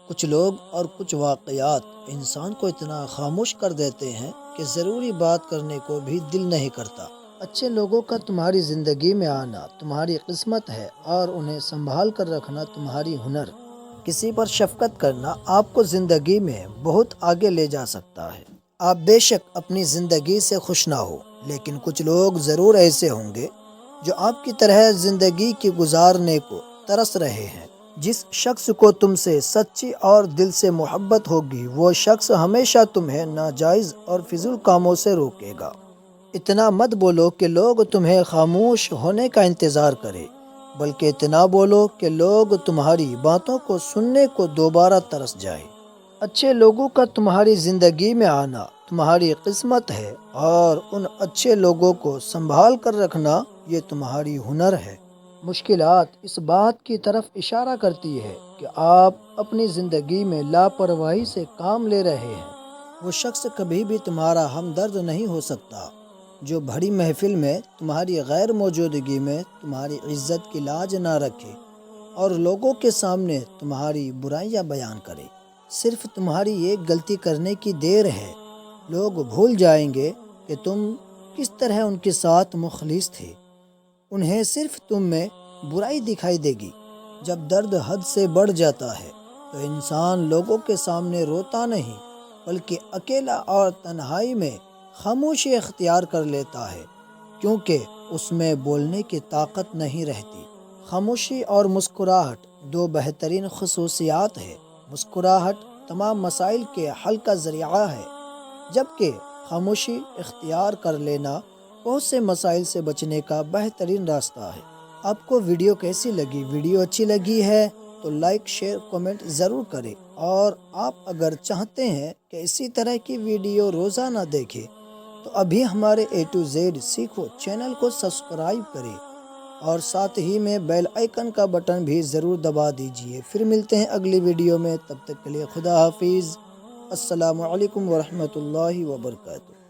کچھ لوگ اور کچھ واقعات انسان کو اتنا خاموش کر دیتے ہیں کہ ضروری بات کرنے کو بھی دل نہیں کرتا۔ اچھے لوگوں کا تمہاری زندگی میں آنا تمہاری قسمت ہے اور انہیں سنبھال کر رکھنا تمہاری ہنر۔ کسی پر شفقت کرنا آپ کو زندگی میں بہت آگے لے جا سکتا ہے۔ آپ بے شک اپنی زندگی سے خوش نہ ہو، لیکن کچھ لوگ ضرور ایسے ہوں گے جو آپ کی طرح زندگی کی گزارنے کو ترس رہے ہیں۔ جس شخص کو تم سے سچی اور دل سے محبت ہوگی وہ شخص ہمیشہ تمہیں ناجائز اور فضول کاموں سے روکے گا۔ اتنا مت بولو کہ لوگ تمہیں خاموش ہونے کا انتظار کریں، بلکہ اتنا بولو کہ لوگ تمہاری باتوں کو سننے کو دوبارہ ترس جائیں۔ اچھے لوگوں کا تمہاری زندگی میں آنا تمہاری قسمت ہے اور ان اچھے لوگوں کو سنبھال کر رکھنا یہ تمہاری ہنر ہے۔ مشکلات اس بات کی طرف اشارہ کرتی ہے کہ آپ اپنی زندگی میں لاپرواہی سے کام لے رہے ہیں۔ وہ شخص کبھی بھی تمہارا ہمدرد نہیں ہو سکتا جو بڑی محفل میں تمہاری غیر موجودگی میں تمہاری عزت کی لاج نہ رکھے اور لوگوں کے سامنے تمہاری برائیاں بیان کرے۔ صرف تمہاری ایک غلطی کرنے کی دیر ہے، لوگ بھول جائیں گے کہ تم کس طرح ان کے ساتھ مخلص تھے۔ انہیں صرف تم میں برائی دکھائی دے گی۔ جب درد حد سے بڑھ جاتا ہے تو انسان لوگوں کے سامنے روتا نہیں بلکہ اکیلا اور تنہائی میں خاموشی اختیار کر لیتا ہے، کیونکہ اس میں بولنے کی طاقت نہیں رہتی۔ خاموشی اور مسکراہٹ دو بہترین خصوصیات ہیں۔ مسکراہٹ تمام مسائل کے حل کا ذریعہ ہے، جبکہ خاموشی اختیار کر لینا بہت سے مسائل سے بچنے کا بہترین راستہ ہے۔ آپ کو ویڈیو کیسی لگی؟ ویڈیو اچھی لگی ہے تو لائک، شیئر، کمنٹ ضرور کریں، اور آپ اگر چاہتے ہیں کہ اسی طرح کی ویڈیو روزانہ دیکھیں تو ابھی ہمارے A to Z سیکھو چینل کو سبسکرائب کریں اور ساتھ ہی میں بیل آئیکن کا بٹن بھی ضرور دبا دیجئے۔ پھر ملتے ہیں اگلی ویڈیو میں، تب تک کے لیے خدا حافظ۔ السلام علیکم ورحمۃ اللہ وبرکاتہ۔